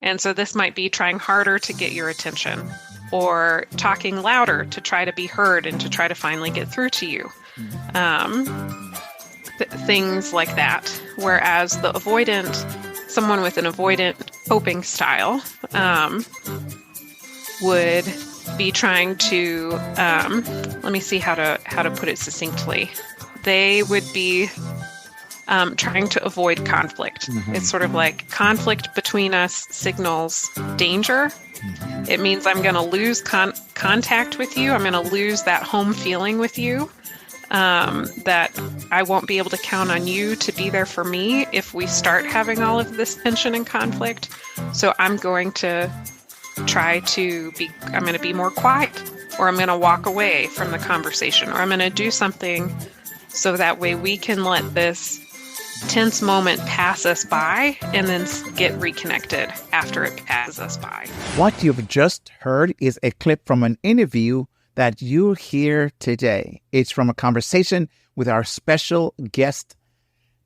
And so this might be trying harder to get your attention or talking louder to try to be heard and to try to finally get through to you. Things like that. Whereas the avoidant, someone with an avoidant coping style would be trying to, let me see how to put it succinctly. They would be trying to avoid conflict. It's sort of like conflict between us signals danger. It means I'm going to lose contact with you. I'm going to lose that home feeling with you. That I won't be able to count on you to be there for me if we start having all of this tension and conflict. So I'm going to I'm going to be more quiet, or I'm going to walk away from the conversation, or I'm going to do something so that way we can let this tense moment pass us by and then get reconnected after it passes us by. What you've just heard is a clip from an interview that you'll hear today. It's from a conversation with our special guest,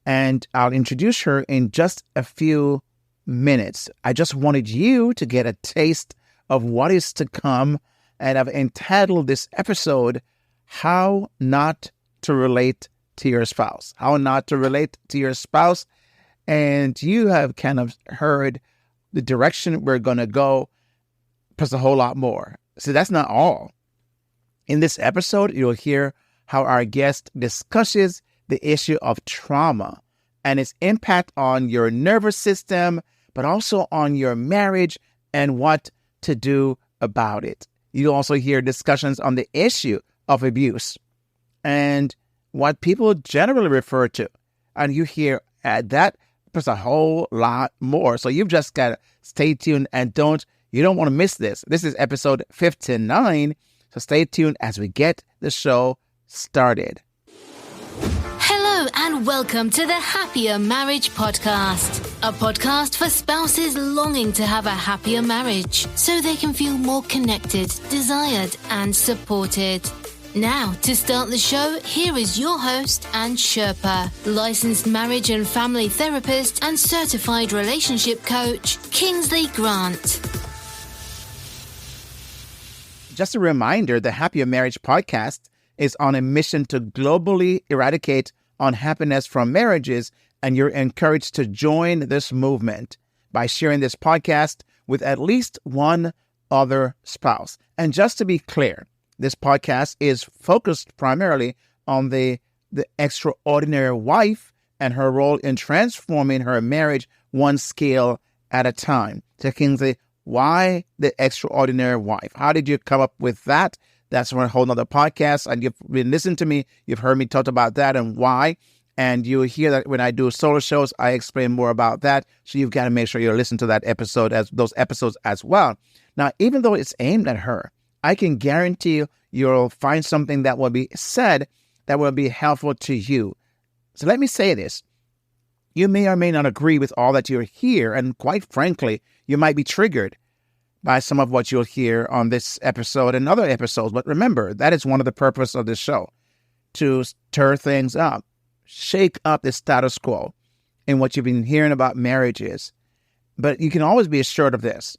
and I'll introduce her in just a few minutes. I just wanted you to get a taste of what is to come, and I've entitled this episode, How Not to Relate to Your Spouse. How not to relate to your spouse. And you have kind of heard the direction we're going to go, plus a whole lot more. So that's not all. In this episode, you'll hear how our guest discusses the issue of trauma and its impact on your nervous system, but also on your marriage and what to do about it. You'll also hear discussions on the issue of abuse and what people generally refer to. And you hear that plus a whole lot more. So you've just got to stay tuned and you don't want to miss this. This is episode 59. So stay tuned as we get the show started. Hello and welcome to the Happier Marriage Podcast, a podcast for spouses longing to have a happier marriage so they can feel more connected, desired and supported. Now, to start the show, here is your host and Sherpa, licensed marriage and family therapist and certified relationship coach, Kingsley Grant. Just a reminder, the Happier Marriage Podcast is on a mission to globally eradicate unhappiness from marriages, and you're encouraged to join this movement by sharing this podcast with at least one other spouse. And just to be clear, this podcast is focused primarily on the extraordinary wife and her role in transforming her marriage one scale at a time. So Kingsley, why the extraordinary wife? How did you come up with that? That's for a whole nother podcast. And you've been listening to me. You've heard me talk about that and why. And you'll hear that when I do solo shows, I explain more about that. So you've got to make sure you listen to those episodes as well. Now, even though it's aimed at her, I can guarantee you'll find something that will be said that will be helpful to you. So let me say this. You may or may not agree with all that you hear, and quite frankly, you might be triggered by some of what you'll hear on this episode and other episodes. But remember, that is one of the purposes of this show, to stir things up, shake up the status quo in what you've been hearing about marriages. But you can always be assured of this,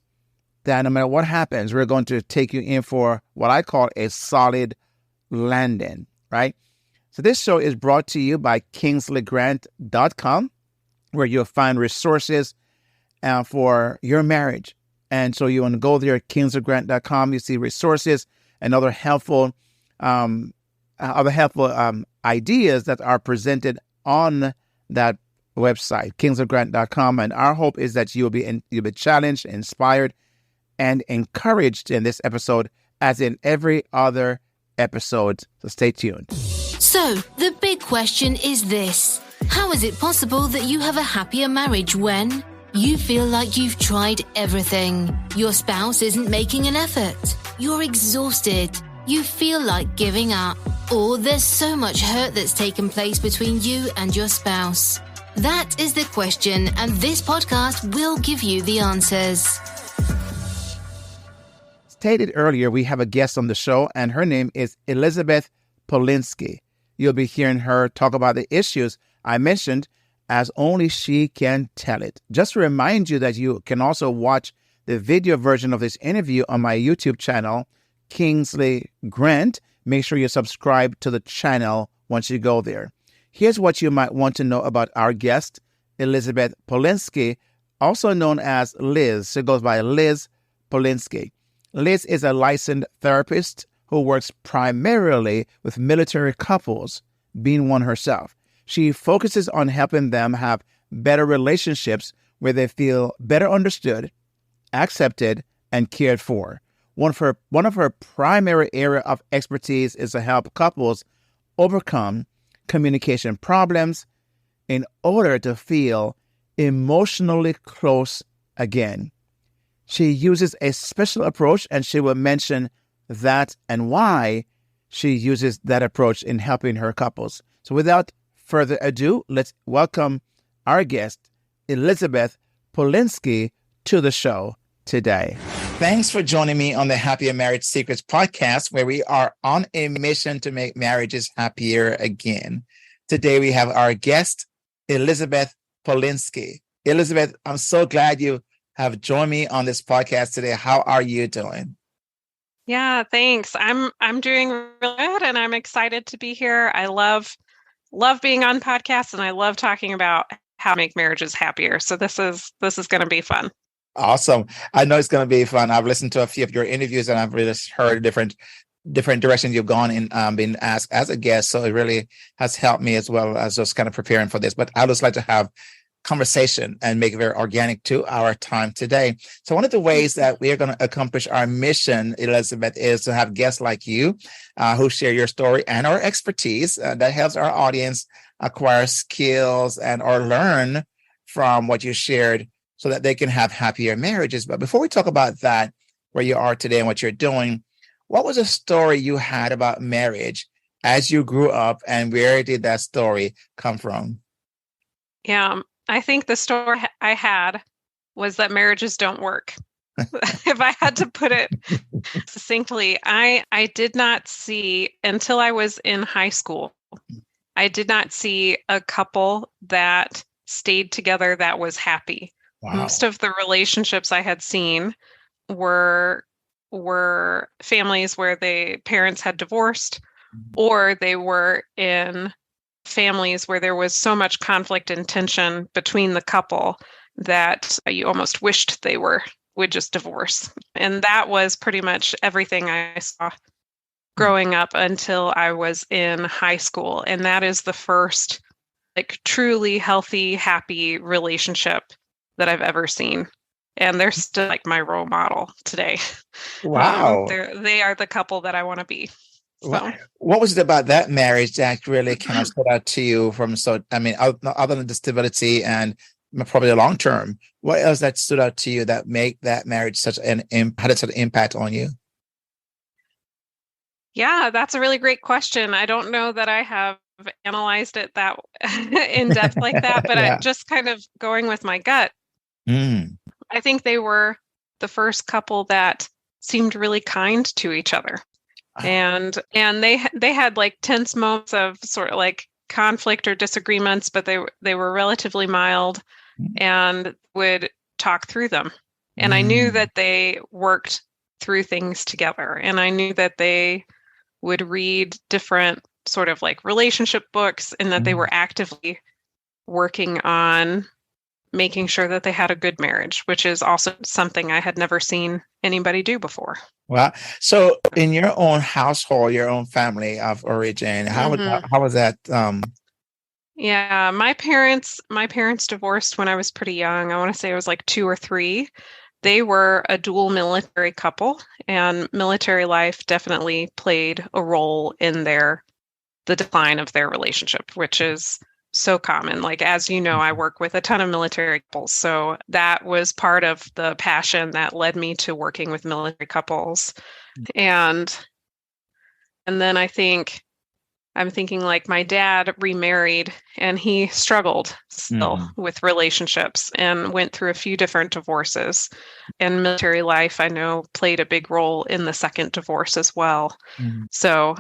that no matter what happens, we're going to take you in for what I call a solid landing, right? So this show is brought to you by KingsleyGrant.com, where you'll find resources for your marriage. And so you want to go there, KingsleyGrant.com. You see resources and other helpful ideas that are presented on that website, KingsleyGrant.com. And our hope is that you'll be challenged, inspired, and encouraged in this episode, as in every other episode. So stay tuned. So, the big question is this. How is it possible that you have a happier marriage when you feel like you've tried everything? Your spouse isn't making an effort. You're exhausted. You feel like giving up. Or there's so much hurt that's taken place between you and your spouse. That is the question, and this podcast will give you the answers. Stated earlier, we have a guest on the show, and her name is Elizabeth Polinsky. You'll be hearing her talk about the issues I mentioned, as only she can tell it. Just to remind you that you can also watch the video version of this interview on my YouTube channel, Kingsley Grant. Make sure you subscribe to the channel once you go there. Here's what you might want to know about our guest, Elizabeth Polinsky, also known as Liz. She goes by Liz Polinsky. Liz is a licensed therapist who works primarily with military couples, being one herself. She focuses on helping them have better relationships where they feel better understood, accepted, and cared for. One of her primary area of expertise is to help couples overcome communication problems in order to feel emotionally close again. She uses a special approach, and she will mention that and why she uses that approach in helping her couples. So without further ado, let's welcome our guest, Elizabeth Polinsky, to the show today. Thanks for joining me on the Happier Marriage Secrets podcast, where we are on a mission to make marriages happier again. Today, we have our guest, Elizabeth Polinsky. Elizabeth, I'm so glad you have joined me on this podcast today. How are you doing? Yeah, thanks. I'm doing really good, and I'm excited to be here. I love being on podcasts, and I love talking about how to make marriages happier. So this is going to be fun. Awesome. I know it's going to be fun. I've listened to a few of your interviews, and I've really heard different directions you've gone in, being asked as a guest. So it really has helped me as well as just kind of preparing for this. But I just like to have conversation and make it very organic to our time today. So one of the ways that we are going to accomplish our mission, Elizabeth, is to have guests like you who share your story and our expertise that helps our audience acquire skills and or learn from what you shared so that they can have happier marriages. But before we talk about that, where you are today and what you're doing, what was a story you had about marriage as you grew up, and where did that story come from? Yeah, I think the story I had was that marriages don't work. If I had to put it succinctly, I did not see, until I was in high school, I did not see a couple that stayed together that was happy. Wow. Most of the relationships I had seen were families where the parents had divorced, or they were in families where there was so much conflict and tension between the couple that you almost wished they would just divorce. And that was pretty much everything I saw growing up until I was in high school. And that is the first truly healthy, happy relationship that I've ever seen. And they're still my role model today. Wow. They are the couple that I want to be. So. What was it about that marriage that really kind of stood out to you other than the stability and probably the long term, what else that stood out to you that made that marriage had such an impact on you? Yeah, that's a really great question. I don't know that I have analyzed it that in depth like that, but yeah. I just kind of going with my gut. I think they were the first couple that seemed really kind to each other. And they had tense moments of sort of conflict or disagreements, but they were relatively mild and would talk through them. And I knew that they worked through things together, and I knew that they would read different sort of relationship books, and that they were actively working on making sure that they had a good marriage, which is also something I had never seen anybody do before. Well, so in your own household, your own family of origin, how was that? Yeah, my parents divorced when I was pretty young. I want to say I was 2 or 3. They were a dual military couple, and military life definitely played a role in the decline of their relationship, which is so common. As you know, I work with a ton of military couples. So that was part of the passion that led me to working with military couples. And then I'm thinking my dad remarried, and he struggled still with relationships and went through a few different divorces. And military life, I know, played a big role in the second divorce as well. So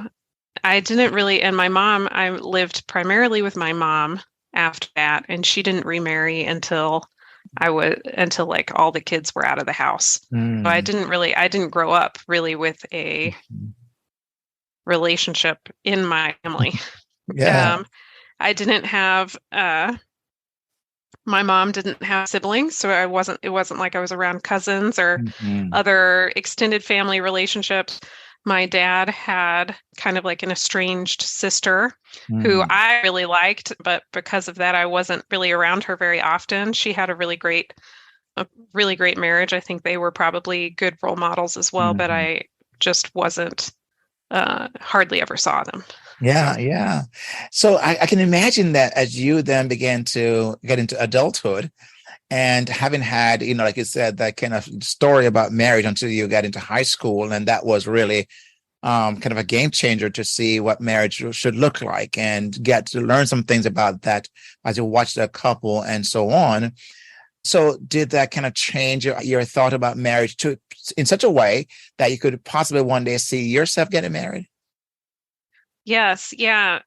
I didn't really, and my mom, I lived primarily with my mom after that, and she didn't remarry until like all the kids were out of the house. So I didn't grow up really with a relationship in my family. Yeah. I didn't have my mom didn't have siblings, so it wasn't like I was around cousins or Mhm. other extended family relationships. My dad had kind of like an estranged sister who Mm. I really liked, but because of that, I wasn't really around her very often. She had a really great marriage. I think they were probably good role models as well, but Mhm. I just wasn't hardly ever saw them. So, Yeah, yeah. So I can imagine that as you then began to get into adulthood and having had, like you said, that kind of story about marriage until you got into high school, and that was really kind of a game changer to see what marriage should look like and get to learn some things about that as you watched a couple and so on. So did that kind of change your thought about marriage to in such a way that you could possibly one day see yourself getting married? yes, yeah.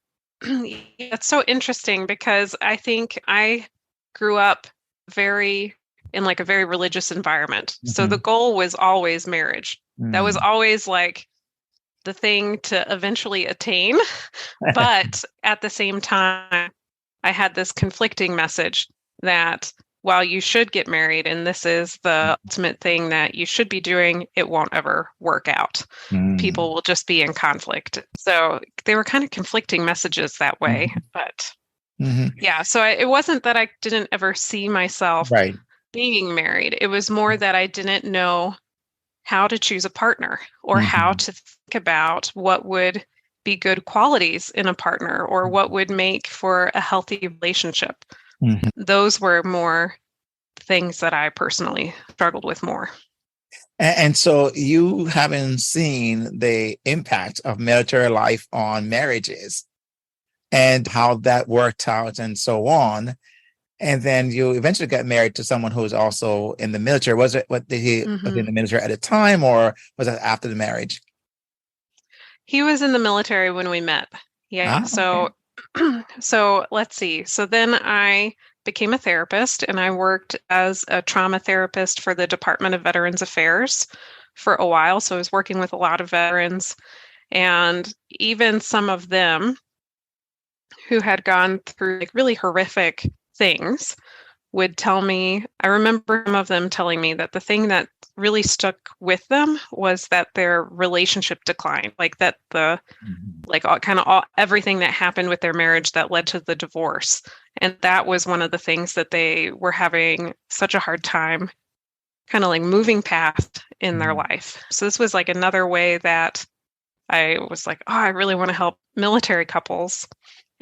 It's so interesting because I think I grew up very in like a very religious environment. So the Hmm. goal was always marriage. That was Mm. always like the thing to eventually attain. But at the same time, I had this conflicting message that while you should get married and this is the ultimate thing that you should be doing, it won't ever work out. Mm. People will just be in conflict. So they were kind of conflicting messages that way. Mhm. But Mhm. yeah, so it wasn't that I didn't ever see myself Right. being married. It was more that I didn't know how to choose a partner or how Mhm. to think about what would be good qualities in a partner or what would make for a healthy relationship. Mhm. Those were more things that I personally struggled with more. And so you haven't seen the impact of military life on marriages and how that worked out and so on. And then you eventually got married to someone who was also in the military. Did he was he Hmm. in the military at the time or was that after the marriage? He was in the military when we met. Yeah. Ah, okay. So let's see. So then I became a therapist and I worked as a trauma therapist for the Department of Veterans Affairs for a while. So I was working with a lot of veterans and even some of them who had gone through like really horrific things would tell me, I remember some of them telling me that the thing that really stuck with them was that their relationship declined, like that the Mhm. like all, kind of all everything that happened with their marriage that led to the divorce. And that was one of the things that they were having such a hard time kind of like moving past in their Mhm. life. So this was like another way that I was like, oh, I really want to help military couples.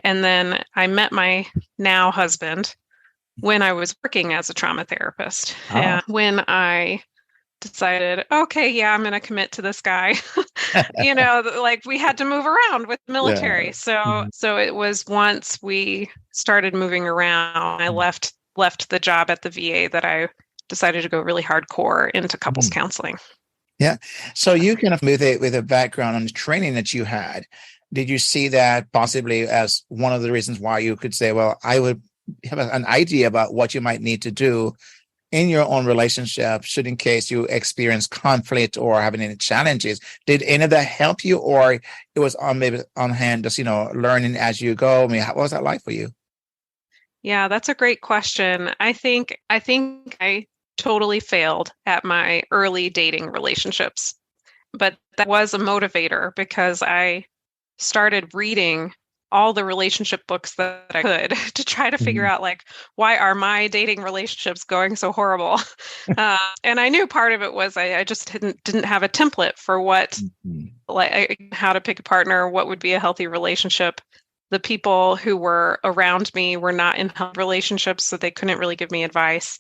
And then I met my now husband when I was working as a trauma therapist. Oh. And when I decided, okay, yeah, I'm going to commit to this guy. Like we had to move around with the Yeah. military. So Mhm. so it was once we started moving around, I left the job at the VA that I decided to go really hardcore into couples Mhm. counseling. Yeah. So you kind of with a background on the training that you had, did you see that possibly as one of the reasons why you could say, well, I would have an idea about what you might need to do in your own relationship, should in case you experience conflict or having any challenges? Did any of that help you, or it was on maybe on hand, just learning as you go? I mean, what was that like for you? Yeah, that's a great question. I think I totally failed at my early dating relationships, but that was a motivator because I started reading all the relationship books that I could to try to figure Mhm. out like why are my dating relationships going so horrible. And I knew part of it was I just didn't have a template for what Mhm. how to pick a partner, what would be a healthy relationship. The people who were around me were not in healthy relationships, so they couldn't really give me advice.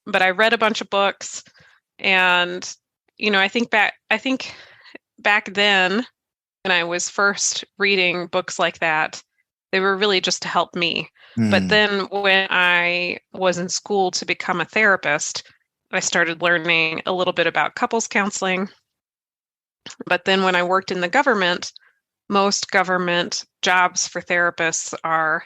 But I read a bunch of books, and I think back then when I was first reading books like that, they were really just to help me. But Mm. then when I was in school to become a therapist, I started learning a little bit about couples counseling. But then when I worked in the government, most government jobs for therapists are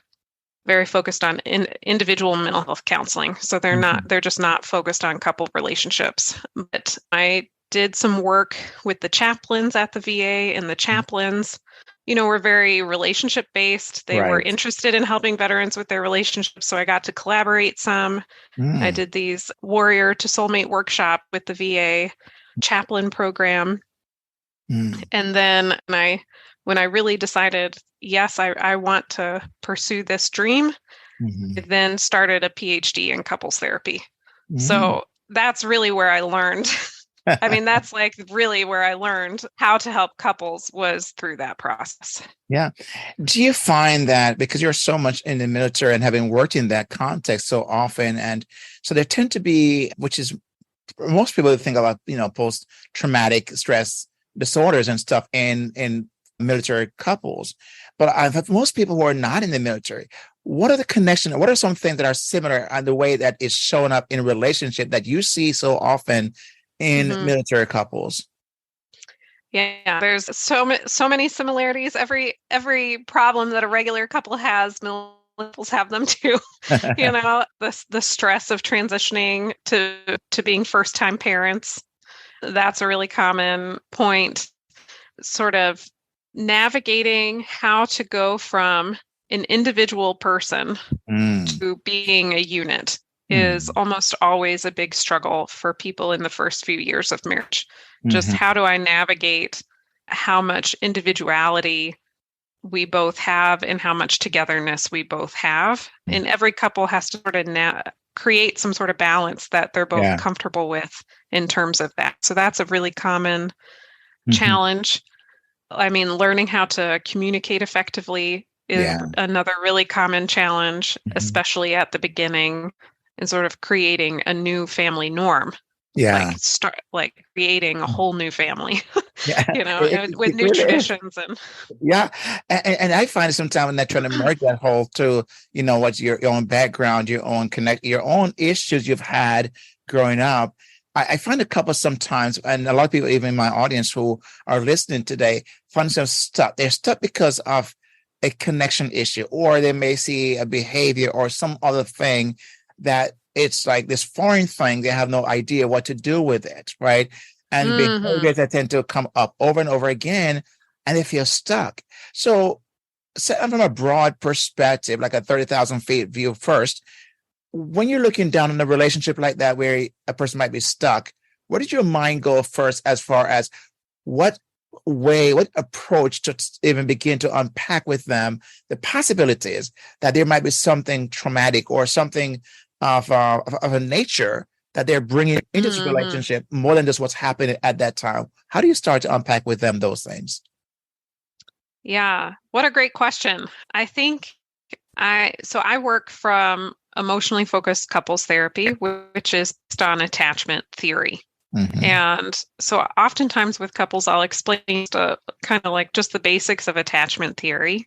very focused on individual mental health counseling. So they're just not focused on couple relationships. But I did some work with the chaplains at the VA, and the chaplains, were very relationship based. They were Right. interested in helping veterans with their relationships. So I got to collaborate some. I did these warrior to soulmate workshop with the VA chaplain program. And then when I really decided, yes, I want to pursue this dream, I then started a PhD in couples therapy. So that's really where I learned. I mean, that's like really where I learned how to help couples, was through that process. Yeah. Do you find that because you're so much in the military and having worked in that context so often, and so there tend to be, which is most people think about, post-traumatic stress disorders and stuff in military couples, but I've had most people who are not in the military. What are the connections? What are some things that are similar on the way that is showing up in a relationship that you see so often in military couples? Yeah, there's so many similarities. Every problem that a regular couple has, millennials have them too. The stress of transitioning to being first-time parents. That's a really common point. Sort of navigating how to go from an individual person to being a unit is almost always a big struggle for people in the first few years of marriage. Just how do I navigate how much individuality we both have and how much togetherness we both have? And every couple has to sort of create some sort of balance that they're both comfortable with in terms of that. So that's a really common challenge. I mean, learning how to communicate effectively is another really common challenge, especially at the beginning, and sort of creating a new family norm. Like creating a whole new family, with new traditions and I find sometimes when they're trying to merge that whole to, what's your own background, your own issues you've had growing up. I find a couple sometimes, and a lot of people, even in my audience who are listening today, find themselves stuck. They're stuck because of a connection issue, or they may see a behavior or some other thing that it's like this foreign thing. They have no idea what to do with it, right? And behaviors that tend to come up over and over again, and they feel stuck. So from a broad perspective, like a 30,000 feet view first, when you're looking down on a relationship like that, where a person might be stuck, where did your mind go first as far as what approach to even begin to unpack with them the possibilities that there might be something traumatic or something of a nature that they're bringing into this relationship more than just what's happening at that time? How do you start to unpack with them those things? Yeah, what a great question. I think I work from emotionally focused couples therapy, which is based on attachment theory. And so oftentimes with couples, I'll explain kind of like just the basics of attachment theory.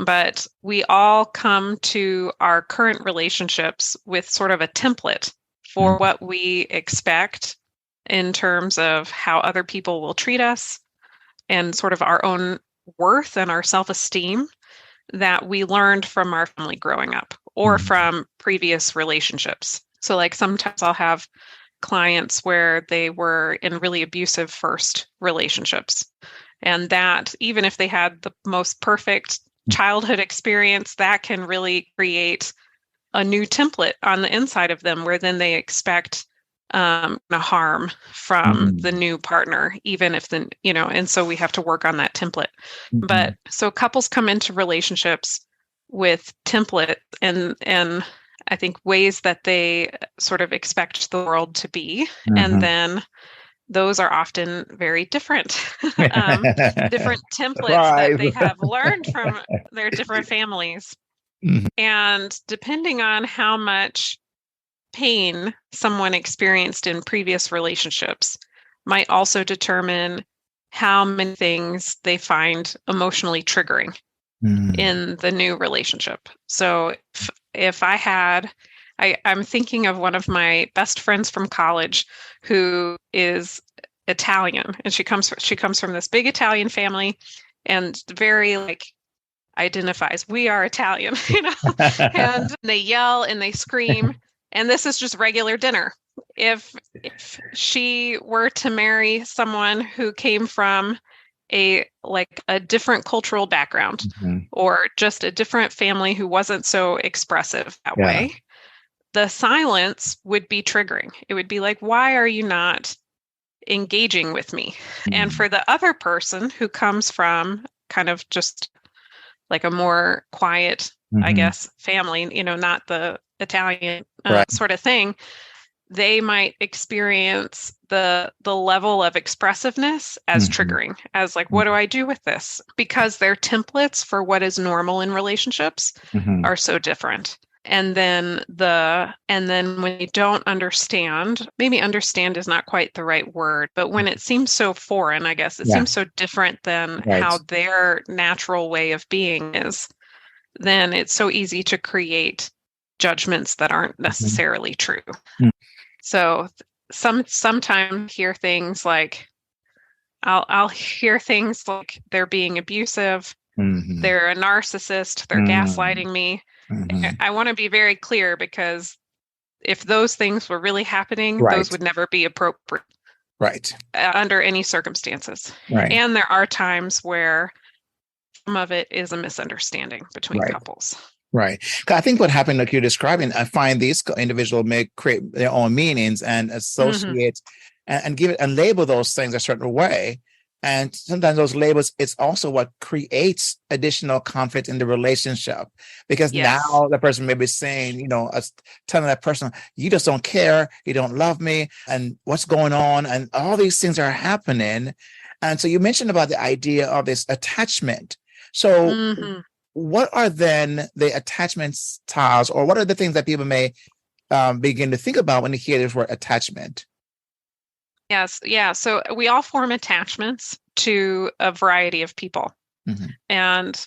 But we all come to our current relationships with sort of a template for what we expect in terms of how other people will treat us, and sort of our own worth and our self-esteem that we learned from our family growing up or from previous relationships. So like sometimes I'll have clients where they were in really abusive first relationships, and that even if they had the most perfect childhood experience, that can really create a new template on the inside of them, where then they expect harm from the new partner, even if and so we have to work on that template. But so couples come into relationships with template and I think ways that they sort of expect the world to be. And then those are often very different, different templates that they have learned from their different families. And depending on how much pain someone experienced in previous relationships might also determine how many things they find emotionally triggering in the new relationship. So if I'm thinking of one of my best friends from college who is Italian, and she comes from this big Italian family, and very identifies, we are Italian, and they yell and they scream. And this is just regular dinner. If she were to marry someone who came from a different cultural background, or just a different family who wasn't so expressive that way, the silence would be triggering. It would be like, why are you not engaging with me? And for the other person who comes from kind of just like a more quiet, I guess, family, not the Italian sort of thing, they might experience the level of expressive-ness as triggering, as like, what do I do with this? Because their templates for what is normal in relationships are so different. And then when you don't understand, maybe understand is not quite the right word, but when it seems so foreign, I guess it seems so different than how their natural way of being is, then it's so easy to create judgments that aren't necessarily true. So sometimes hear things like, I'll hear things like they're being abusive, they're a narcissist, they're gaslighting me. I want to be very clear, because if those things were really happening, those would never be appropriate. Under any circumstances. And there are times where some of it is a misunderstanding between couples. I think what happened, like you're describing, I find these individuals may create their own meanings and associate and give it and label those things a certain way. And sometimes those labels, it's also what creates additional conflict in the relationship, because now the person may be saying, telling that person, you just don't care, you don't love me, and what's going on, and all these things are happening. And so you mentioned about the idea of this attachment. So what are then the attachment styles, or what are the things that people may begin to think about when they hear this word attachment? Yes. Yeah. So we all form attachments to a variety of people. And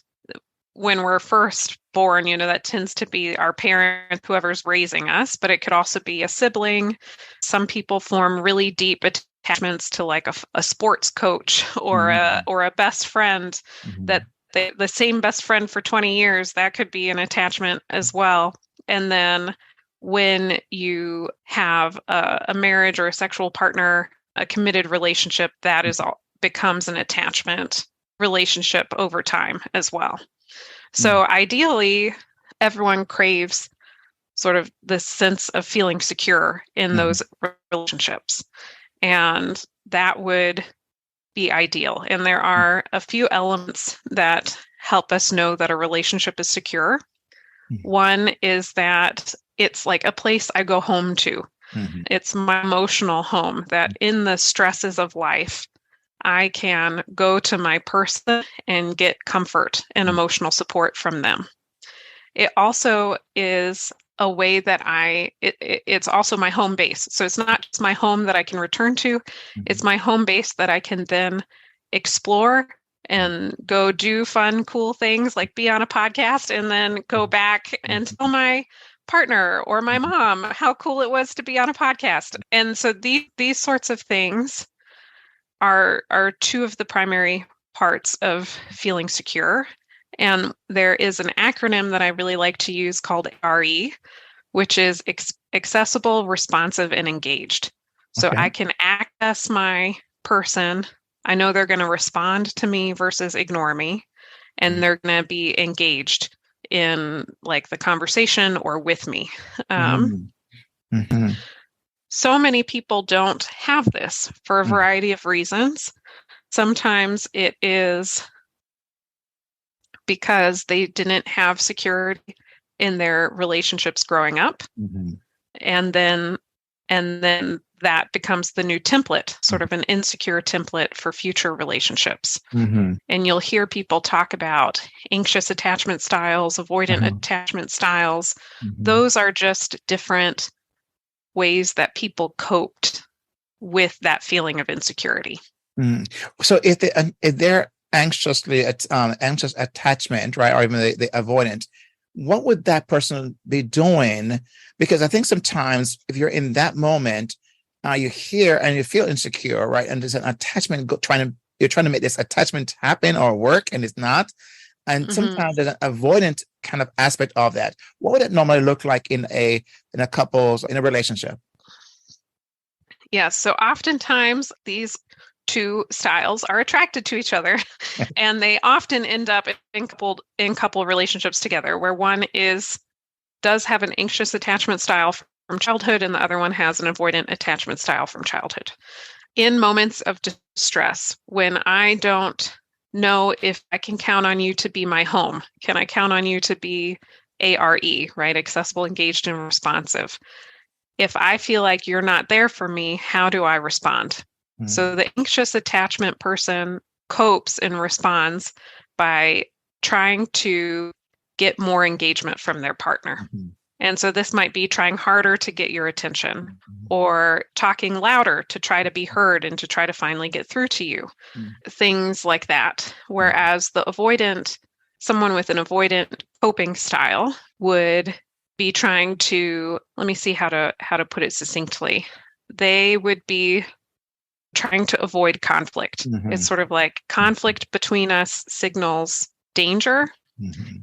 when we're first born, that tends to be our parent, whoever's raising us, but it could also be a sibling. Some people form really deep attachments to like a sports coach or a best friend that the same best friend for 20 years, that could be an attachment as well. And then when you have a marriage or a sexual partner, a committed relationship, that becomes an attachment relationship over time as well. So ideally, everyone craves sort of this sense of feeling secure in those relationships. And that would be ideal. And there are a few elements that help us know that a relationship is secure. One is that it's like a place I go home to. It's my emotional home, that in the stresses of life, I can go to my person and get comfort and emotional support from them. It also is a way that it's also my home base. So it's not just my home that I can return to, it's my home base that I can then explore and go do fun, cool things like be on a podcast, and then go back and tell my partner or my mom how cool it was to be on a podcast. And so these sorts of things are two of the primary parts of feeling secure. And there is an acronym that I really like to use called RE, which is accessible, responsive, and engaged. So I can access my person. I know they're going to respond to me versus ignore me, and they're going to be engaged in like the conversation or with me. So many people don't have this for a variety of reasons. Sometimes it is because they didn't have security in their relationships growing up. And then that becomes the new template, sort of an insecure template for future relationships. And you'll hear people talk about anxious attachment styles, avoidant attachment styles. Those are just different ways that people coped with that feeling of insecurity. So if they're anxious attachment, right, or even the avoidant, what would that person be doing? Because I think sometimes if you're in that moment, you hear and you feel insecure, right, and there's an attachment you're trying to make this attachment happen or work, and it's not. And sometimes there's an avoidant kind of aspect of that. What would it normally look like in a relationship? Yeah, so oftentimes these two styles are attracted to each other, and they often end up in couple relationships together, where one does have an anxious attachment style from childhood, and the other one has an avoidant attachment style from childhood. In moments of distress, when I don't know if I can count on you to be my home, can I count on you to be ARE, right? Accessible, engaged, and responsive. If I feel like you're not there for me, how do I respond? So the anxious attachment person copes and responds by trying to get more engagement from their partner. And so this might be trying harder to get your attention, or talking louder to try to be heard and to try to finally get through to you. Things like that. Whereas someone with an avoidant coping style would be trying to, let me see how to put it succinctly. They would be trying to avoid conflict. It's sort of like conflict between us signals danger.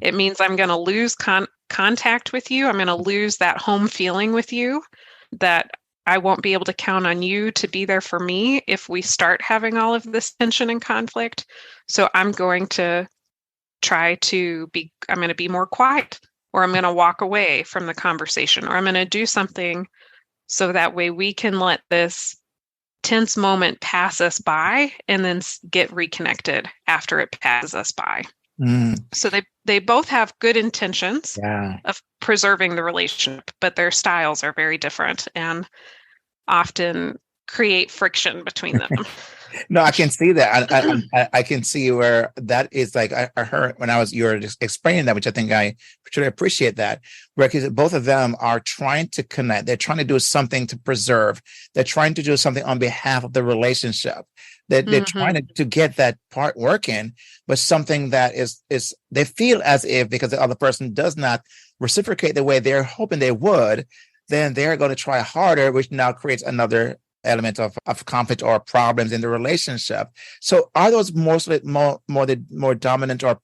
It means I'm going to lose contact with you. I'm going to lose that home feeling with you, that I won't be able to count on you to be there for me if we start having all of this tension and conflict. So I'm going to I'm going to be more quiet, or I'm going to walk away from the conversation, or I'm going to do something so that way we can let this tense moment pass us by and then get reconnected after it passes us by. So they both have good intentions of preserving the relationship, but their styles are very different and often create friction between them. No, I can see that. I can see where that is. Like I heard when you were just explaining that, which I think I truly appreciate that, because both of them are trying to connect. They're trying to do something to preserve. They're trying to do something on behalf of the relationship. They're trying to get that part working, but something that is they feel as if, because the other person does not reciprocate the way they're hoping they would, then they're going to try harder, which now creates another element of conflict or problems in the relationship. So are those mostly more dominant or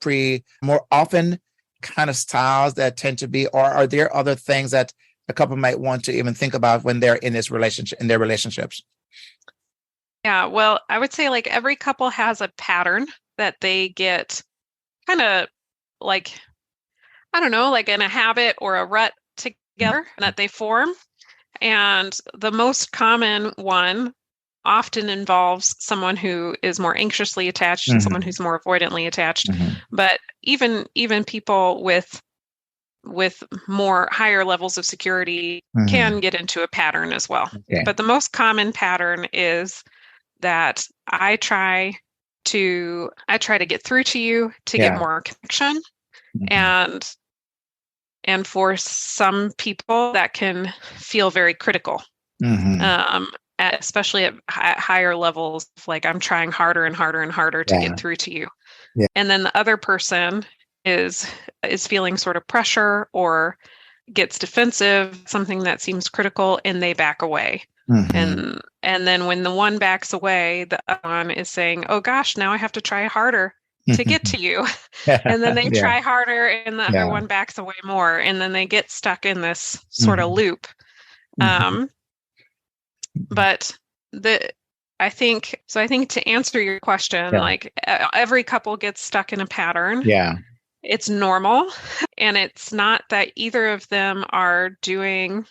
more often kind of styles that tend to be, or are there other things that a couple might want to even think about when they're in their relationships? Yeah, well, I would say like every couple has a pattern that they get kind of like, I don't know, like in a habit or a rut together that they form. And the most common one often involves someone who is more anxiously attached and someone who's more avoidantly attached. But even people with more higher levels of security can get into a pattern as well. But the most common pattern is that I try to get through to you to get more connection. And for some people, that can feel very critical, especially at higher levels. Like I'm trying harder and harder and harder to get through to you. And then the other person is feeling sort of pressure or gets defensive, something that seems critical, and they back away. And then when the one backs away, the other one is saying, "Oh gosh, now I have to try harder to get to you." And then they try harder and the other one backs away more. And then they get stuck in this sort of loop. But I think to answer your question, like every couple gets stuck in a pattern. It's normal. And it's not that either of them are doing,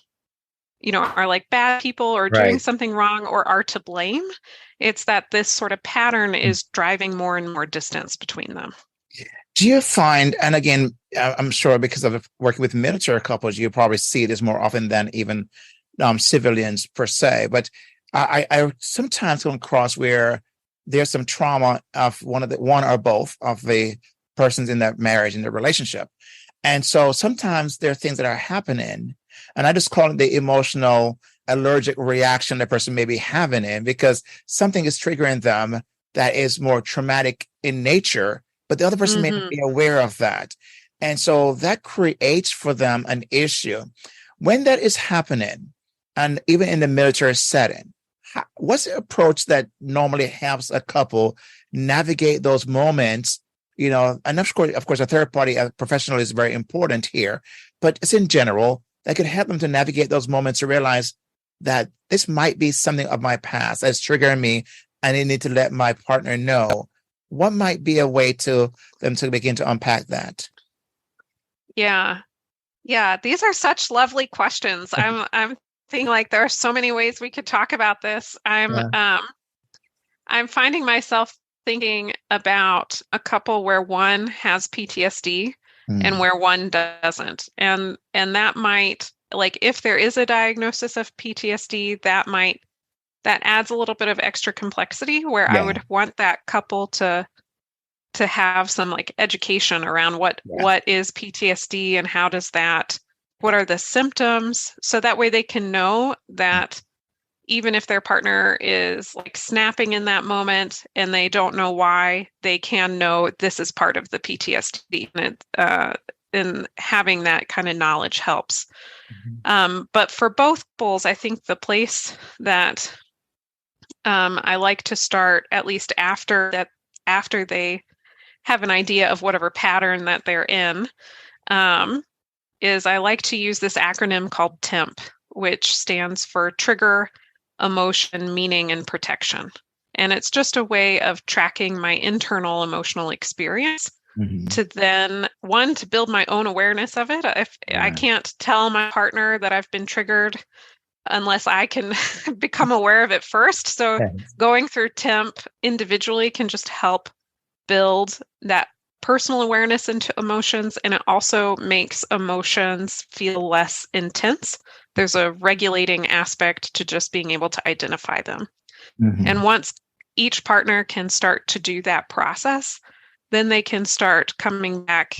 are like bad people or doing something wrong or are to blame. It's that this sort of pattern is driving more and more distance between them. Do you find, and again, I'm sure because of working with military couples, you probably see this more often than even civilians per se, but I sometimes come across where there's some trauma of one or both of the persons in that marriage, in the relationship. And so sometimes there are things that are happening, and I just call it the emotional allergic reaction the person may be having in, because something is triggering them that is more traumatic in nature, but the other person may not be aware of that. And so that creates for them an issue. When that is happening, and even in the military setting, what's the approach that normally helps a couple navigate those moments and of course, a third party, a professional is very important here, but it's in general that could help them to navigate those moments to realize that this might be something of my past that's triggering me, and I need to let my partner know. What might be a way to them to begin to unpack that? Yeah. Yeah. These are such lovely questions. I'm thinking like there are so many ways we could talk about this. I'm finding myself thinking about a couple where one has PTSD and where one doesn't. And that might, like, if there is a diagnosis of PTSD, that adds a little bit of extra complexity where I would want that couple to have some like education around what is PTSD and what are the symptoms, so that way they can know that even if their partner is like snapping in that moment and they don't know why, they can know this is part of the PTSD, and having that kind of knowledge helps. But for both couples, I think the place that I like to start, at least after they have an idea of whatever pattern that they're in, is I like to use this acronym called TEMP, which stands for Trigger, Emotion, Meaning, and Protection. And it's just a way of tracking my internal emotional experience to then, one, to build my own awareness of it. If I can't tell my partner that I've been triggered unless I can become aware of it first. So going through TEMP individually can just help build that personal awareness into emotions, and it also makes emotions feel less intense. There's a regulating aspect to just being able to identify them. And once each partner can start to do that process, then they can start coming back,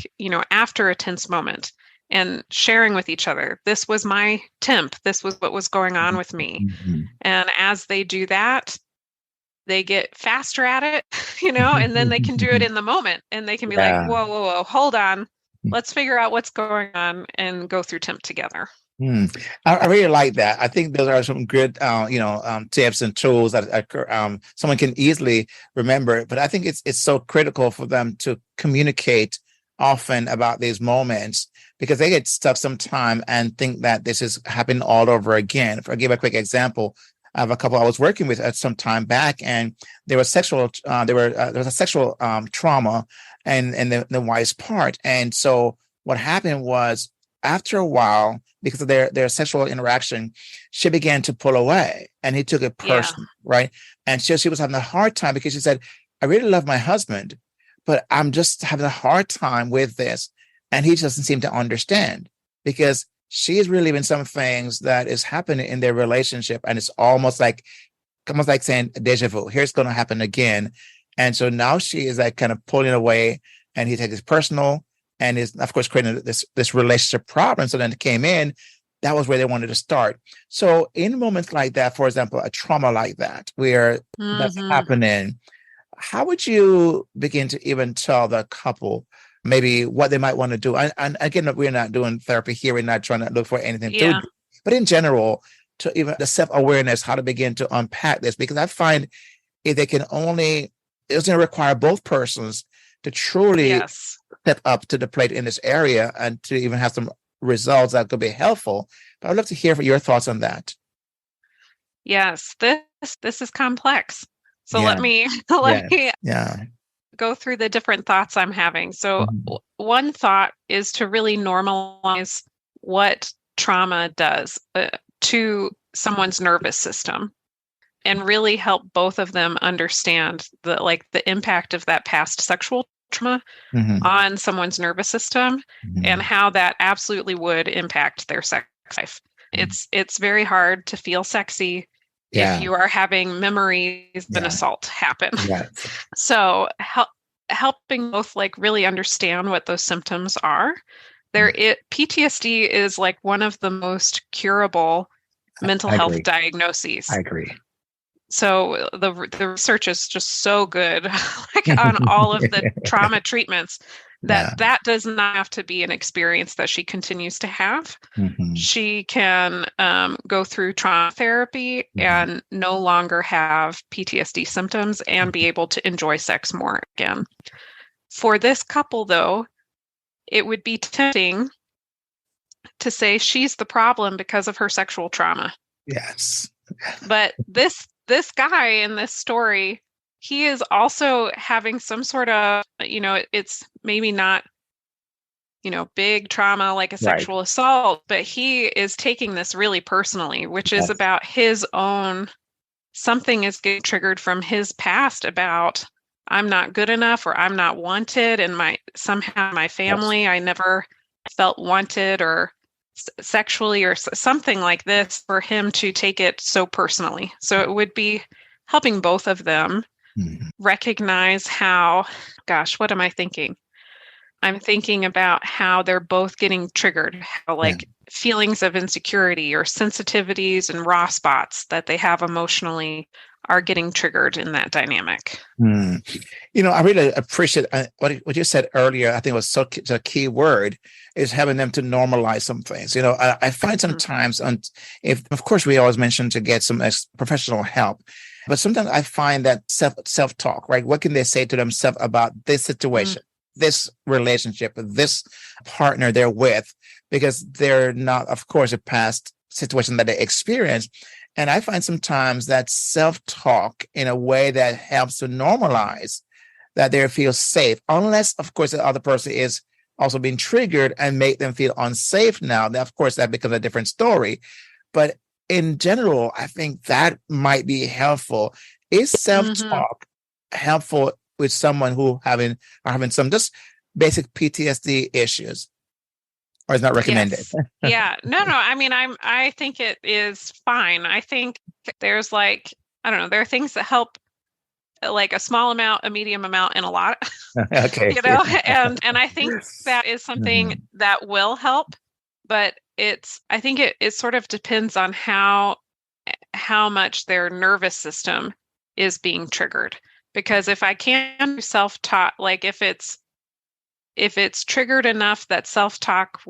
after a tense moment and sharing with each other, this was my TEMP, this was what was going on with me. And as they do that, they get faster at it, and then they can do it in the moment, and they can be like, whoa, hold on. Let's figure out what's going on and go through TEMP together. I really like that. I think those are some good, tips and tools that someone can easily remember. But I think it's so critical for them to communicate often about these moments, because they get stuck sometime and think that this is happening all over again. If I give a quick example, I have a couple I was working with at some time back, and there was there was a sexual trauma and the wife's part. And so what happened was, after a while, because of their sexual interaction, she began to pull away, and he took it personal, right? And she was having a hard time because she said, I really love my husband, but I'm just having a hard time with this. And he doesn't seem to understand, because she is reliving some things that is happening in their relationship. And it's almost like saying deja vu. Here's going to happen again. And so now she is like kind of pulling away, and he takes it personal, and is, of course, creating this relationship problem. So then it came in, that was where they wanted to start. So in moments like that, for example, a trauma like that, where that's happening, how would you begin to even tell the couple maybe what they might want to do? And again, we're not doing therapy here. We're not trying to look for anything to do. But in general, to even the self-awareness, how to begin to unpack this, because I find if they can only, it's going to require both persons to truly step up to the plate in this area and to even have some results that could be helpful. But I'd love to hear your thoughts on that. Yes, this is complex. So let me go through the different thoughts I'm having. So one thought is to really normalize what trauma does to someone's nervous system, and really help both of them understand the impact of that past sexual trauma on someone's nervous system, and how that absolutely would impact their sex life. It's very hard to feel sexy if you are having memories of an assault happen. So helping both really understand what those symptoms are. PTSD is one of the most curable mental health diagnoses. I agree. So the research is just so good on all of the trauma treatments that does not have to be an experience that she continues to have. She can go through trauma therapy and no longer have PTSD symptoms and be able to enjoy sex more again. For this couple, though, it would be tempting to say she's the problem because of her sexual trauma. Yes. But this guy in this story, he is also having some sort of, it's maybe not, big trauma like a sexual assault, but he is taking this really personally, which is about his own, something is getting triggered from his past about I'm not good enough or I'm not wanted, and somehow my family, I never felt wanted or sexually or something like this, for him to take it so personally. So it would be helping both of them recognize how, gosh, what am I thinking? I'm thinking about how they're both getting triggered, how feelings of insecurity or sensitivities and raw spots that they have emotionally are getting triggered in that dynamic. I really appreciate what you said earlier. I think it was such a key word, is having them to normalize some things. I find sometimes, of course, we always mention to get some professional help, but sometimes I find that self-talk, right? What can they say to themselves about this situation, this relationship, this partner they're with, because they're not, of course, a past situation that they experienced. And I find sometimes that self-talk in a way that helps to normalize that they feel safe, unless, of course, the other person is also being triggered and make them feel unsafe now. Then, of course, that becomes a different story. But in general, I think that might be helpful. Is self-talk helpful with someone who are having some just basic PTSD issues? Or is not recommended? Yes. Yeah. No. I mean, I think it is fine. I think there's there are things that help, like a small amount, a medium amount, and a lot. Okay. And I think that is something that will help, but I think it sort of depends on how much their nervous system is being triggered. Because if I can self-talk, like if it's triggered enough that self-talk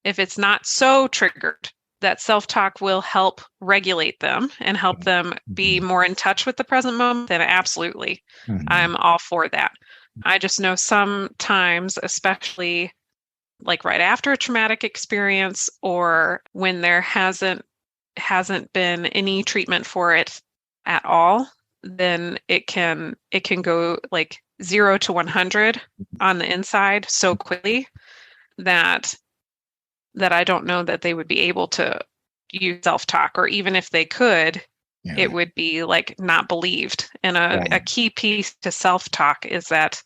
if it's not so triggered that self-talk will help regulate them and help them be more in touch with the present moment, then absolutely, I'm all for that. I just know sometimes, especially like right after a traumatic experience, or when there hasn't been any treatment for it at all, then it can go like 0 to 100 on the inside so quickly that I don't know that they would be able to use self-talk, or even if they could, it would be like not believed. And a key piece to self-talk is that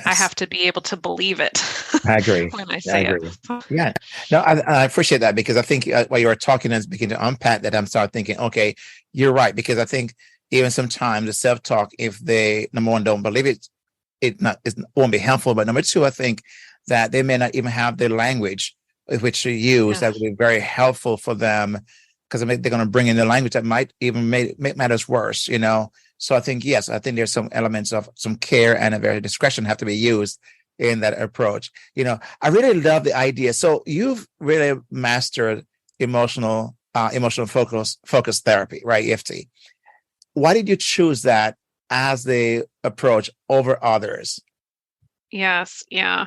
I have to be able to believe it. I agree. when I say it. Yeah. No, I appreciate that, because I think while you were talking and beginning to unpack that, I'm starting thinking, okay, you're right. Because I think even sometimes the self-talk, if they, number one, don't believe it won't be helpful. But number two, I think that they may not even have the language with which to use that would be very helpful for them, because they're going to bring in the language that might even make matters worse, So I think, yes, there's some elements of some care and a very discretion have to be used in that approach. I really love the idea. So you've really mastered emotional focus therapy, right? EFT. Why did you choose that as the approach over others? Yes. Yeah.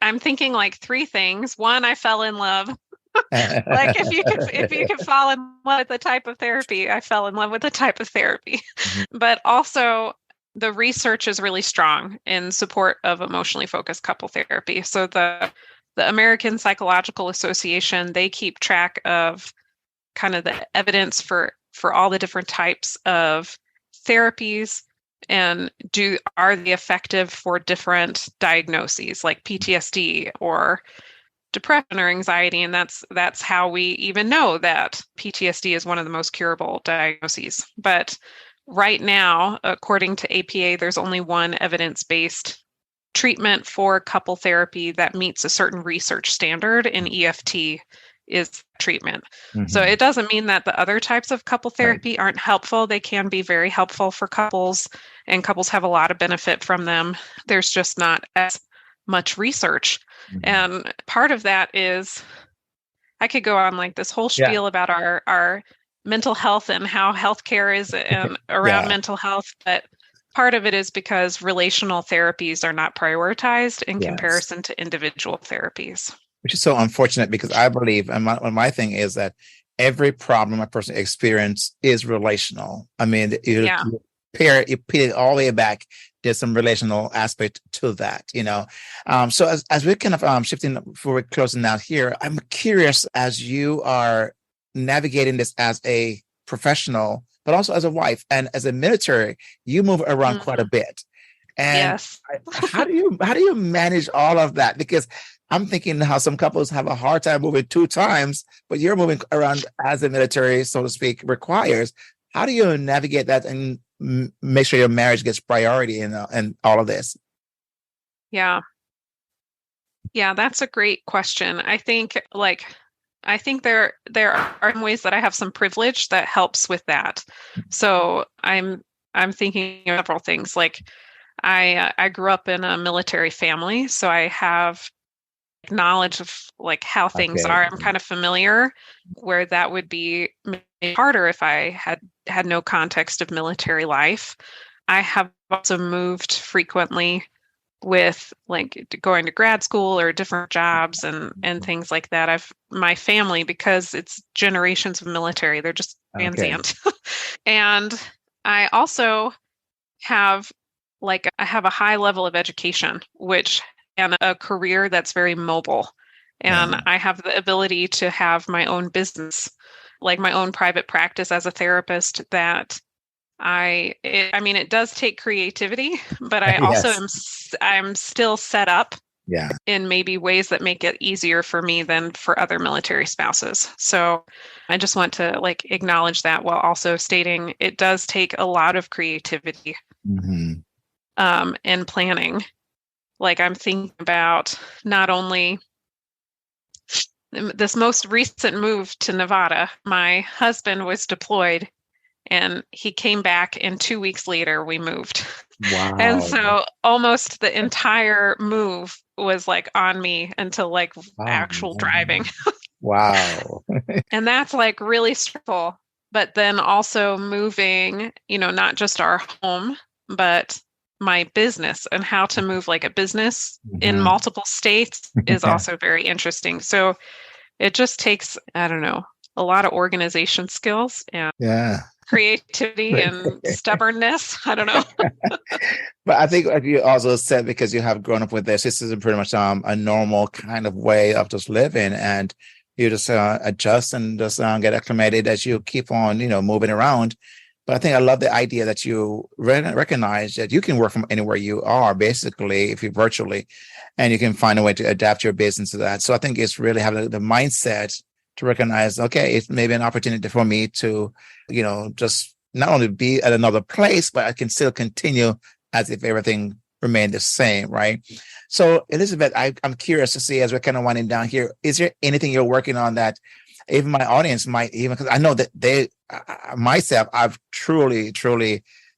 I'm thinking like three things. One, I fell in love. Like if you could fall in love with the type of therapy, I fell in love with the type of therapy. But also the research is really strong in support of emotionally focused couple therapy. So the American Psychological Association, they keep track of kind of the evidence for all the different types of therapies, and are they effective for different diagnoses like PTSD or depression or anxiety. And that's how we even know that PTSD is one of the most curable diagnoses. But right now, according to APA, there's only one evidence-based treatment for couple therapy that meets a certain research standard, and EFT is treatment. So it doesn't mean that the other types of couple therapy aren't helpful. They can be very helpful for couples, and couples have a lot of benefit from them. There's just not as much research. And part of that is, I could go on like this whole spiel about our mental health and how healthcare is around mental health, but part of it is because relational therapies are not prioritized in Yes. comparison to individual therapies. Which is so unfortunate because I believe, and my thing is that every problem a person experiences is relational. I mean, Yeah. you peel it all the way back. There's some relational aspect to that, So as we're kind of shifting forward, closing out here, I'm curious, as you are navigating this as a professional, but also as a wife and as a military, you move around quite a bit. And Yes. how do you manage all of that? Because I'm thinking how some couples have a hard time moving 2 times, but you're moving around as the military, so to speak, requires. How do you navigate that and make sure your marriage gets priority in all of this? Yeah. Yeah, that's a great question. I think there are ways that I have some privilege that helps with that. So I'm thinking of several things. Like I grew up in a military family, so I have knowledge of like how things Okay. are. I'm kind of familiar where that would be maybe harder if I had no context of military life. I have also moved frequently with like going to grad school or different jobs and things like that. My family, because it's generations of military, they're just transient. And I also have I have a high level of education, and a career that's very mobile. And I have the ability to have my own business, like my own private practice as a therapist that it does take creativity, but I also I'm still set up in maybe ways that make it easier for me than for other military spouses. So I just want to acknowledge that while also stating it does take a lot of creativity and planning. Like I'm thinking about not only this most recent move to Nevada, my husband was deployed and he came back and 2 weeks later we moved. Wow. And so almost the entire move was on me until actual driving. Wow. And that's really stressful. But then also moving, not just our home, but my business and how to move a business in multiple states is also very interesting. So it just takes, I don't know, a lot of organization skills and creativity and stubbornness. I don't know. But I think like you also said, because you have grown up with this is pretty much a normal kind of way of just living, and you just adjust and just get acclimated as you keep on, moving around. But I think I love the idea that you recognize that you can work from anywhere you are, basically, if you're virtually, and you can find a way to adapt your business to that. So I think it's really having the mindset to recognize, okay, it's maybe an opportunity for me to, just not only be at another place, but I can still continue as if everything remained the same, right? So, Elizabeth, I'm curious to see, as we're kind of winding down here, is there anything you're working on that even my audience might even, because I know that myself, I've truly,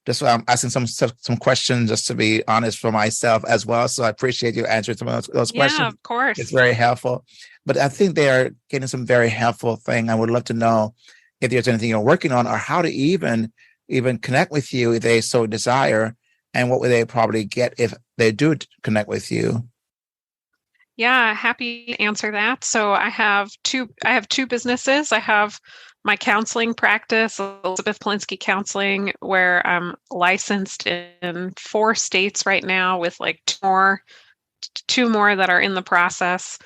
that's why I'm asking some questions just to be honest for myself as well. So I appreciate you answering some of those questions. Yeah, of course. It's very helpful. But I think they are getting some very helpful thing. I would love to know if there's anything you're working on or how to even connect with you if they so desire, and what would they probably get if they do connect with you. Yeah, happy to answer that. So I have two businesses. I have my counseling practice, Elizabeth Polinsky Counseling, where I'm licensed in 4 states right now with two more that are in the process.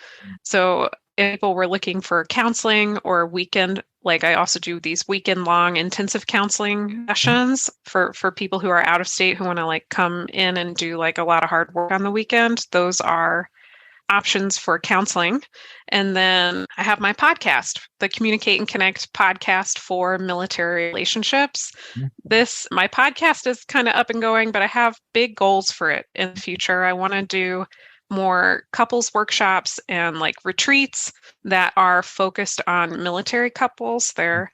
So if people were looking for counseling or weekend, I also do these weekend-long intensive counseling sessions for people who are out of state who want to come in and do a lot of hard work on the weekend. Those are options for counseling. And then I have my podcast, the Communicate and Connect podcast for military relationships. My podcast is kind of up and going, but I have big goals for it in the future. I want to do more couples workshops and retreats that are focused on military couples. There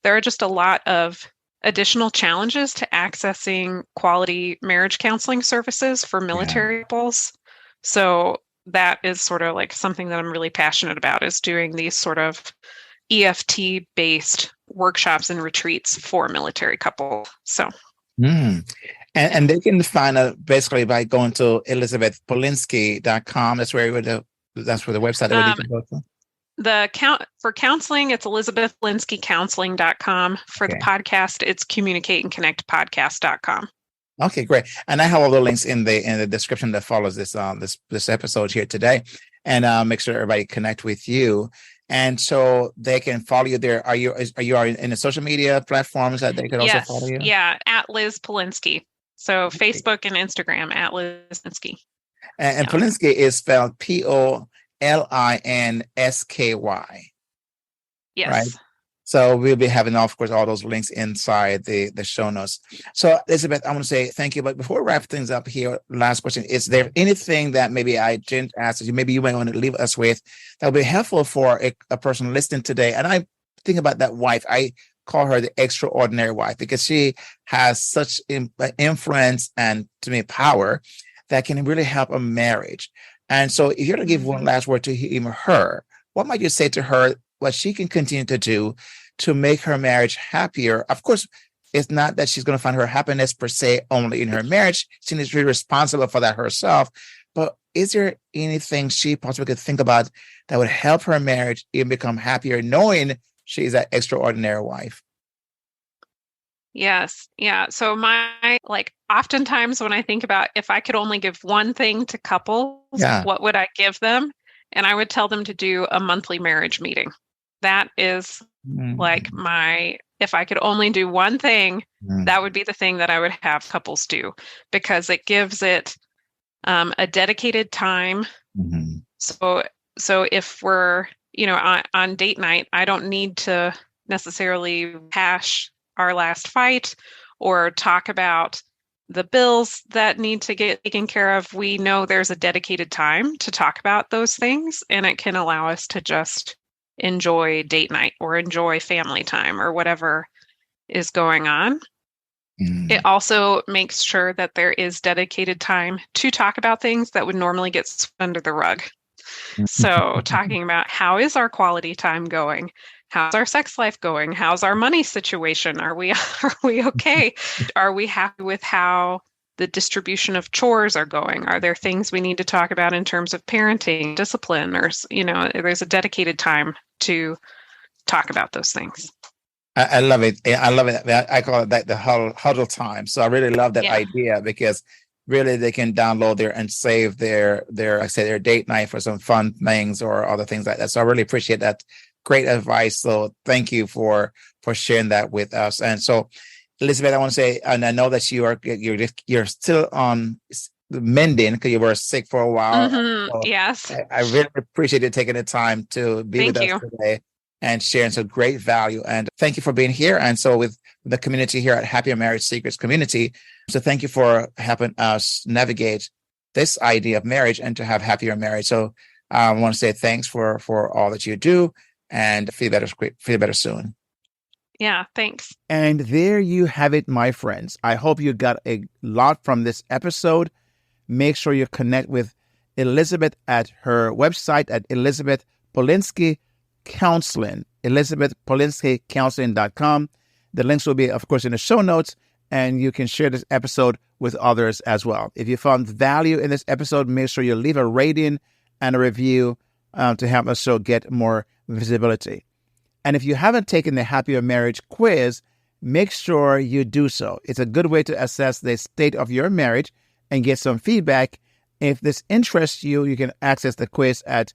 are just a lot of additional challenges to accessing quality marriage counseling services for military couples. So that is sort of something that I'm really passionate about, is doing these sort of EFT based workshops and retreats for military couples. So. And And they can find out basically by going to ElizabethPolinsky.com. That's where the website that we need to go to. For counseling, it's ElizabethPolinskyCounseling.com. For the podcast, it's CommunicateAndConnectPodcast.com. Okay, great. And I have all the links in the description that follows this this episode here today, and make sure everybody connect with you, and so they can follow you there. Are you in the social media platforms that they could also follow you? Yeah, at Liz Polinsky. So Facebook and Instagram at Liz Polinsky. And Polinsky is spelled Polinsky. Yes. Right. So we'll be having, of course, all those links inside the show notes. So, Elizabeth, I want to say thank you. But before we wrap things up here, last question. Is there anything that maybe I didn't ask you, maybe you might want to leave us with, that would be helpful for a person listening today? And I think about that wife. I call her the extraordinary wife because she has such influence and, to me, power that can really help a marriage. And so if you're going to give one last word to even her, what might you say to her, what she can continue to do to make her marriage happier? Of course, it's not that she's going to find her happiness per se only in her marriage. She needs to be responsible for that herself. But is there anything she possibly could think about that would help her marriage even become happier, knowing she's that extraordinary wife? Yes. Yeah. So oftentimes when I think about if I could only give one thing to couples, what would I give them? And I would tell them to do a monthly marriage meeting. That is if I could only do one thing, that would be the thing that I would have couples do, because it gives it a dedicated time. So if we're, on date night, I don't need to necessarily hash our last fight or talk about the bills that need to get taken care of. We know there's a dedicated time to talk about those things, and it can allow us to just enjoy date night or enjoy family time or whatever is going on. It also makes sure that there is dedicated time to talk about things that would normally get swept under the rug. So talking about how is our quality time going? How's our sex life going? How's our money situation? Are we okay? Are we happy with how the distribution of chores are going? Are there things we need to talk about in terms of parenting, discipline, or, there's a dedicated time to talk about those things. I love it. I love it. I call it the huddle time. So I really love that idea, because really they can download there and save their date night for some fun things or other things like that. So I really appreciate that. Great advice. So thank you for sharing that with us. And so, Elizabeth, I want to say, and I know that you're still on mending because you were sick for a while. So yes. I really appreciate you taking the time to be with us today and sharing some great value. And thank you for being here. And so with the community here at Happier Marriage Secrets Community. So thank you for helping us navigate this idea of marriage and to have happier marriage. So I want to say thanks for all that you do, and feel better soon. Yeah, thanks. And there you have it, my friends. I hope you got a lot from this episode. Make sure you connect with Elizabeth at her website at Elizabeth Polinsky Counseling, ElizabethPolinskyCounseling.com. The links will be, of course, in the show notes, and you can share this episode with others as well. If you found value in this episode, make sure you leave a rating and a review to help us show get more visibility. And if you haven't taken the Happier Marriage quiz, make sure you do so. It's a good way to assess the state of your marriage and get some feedback. If this interests you, you can access the quiz at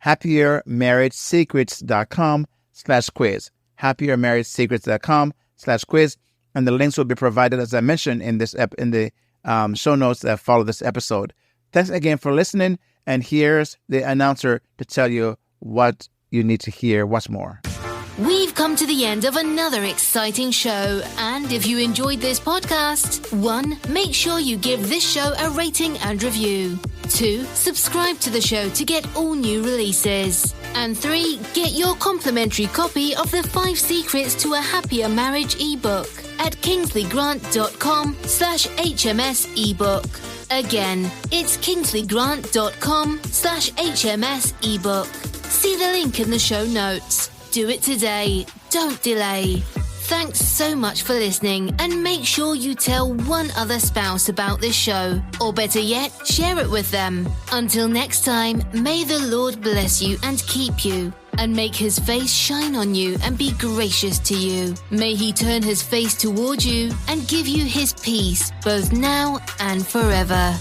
happiermarriagesecrets.com/quiz. happiermarriagesecrets.com/quiz. And the links will be provided, as I mentioned, in the show notes that follow this episode. Thanks again for listening. And here's the announcer to tell you what you need to hear. What's more? We've come to the end of another exciting show, and if you enjoyed this podcast, 1, make sure you give this show a rating and review. 2, subscribe to the show to get all new releases. And 3, get your complimentary copy of the 5 Secrets to a Happier Marriage ebook at kingsleygrant.com/HMS ebook. Again, it's kingsleygrant.com/HMS ebook. See the link in the show notes. Do it today. Don't delay. Thanks so much for listening, and make sure you tell one other spouse about this show, or better yet, share it with them. Until next time, may the Lord bless you and keep you, and make his face shine on you and be gracious to you. May he turn his face toward you and give you his peace, both now and forever.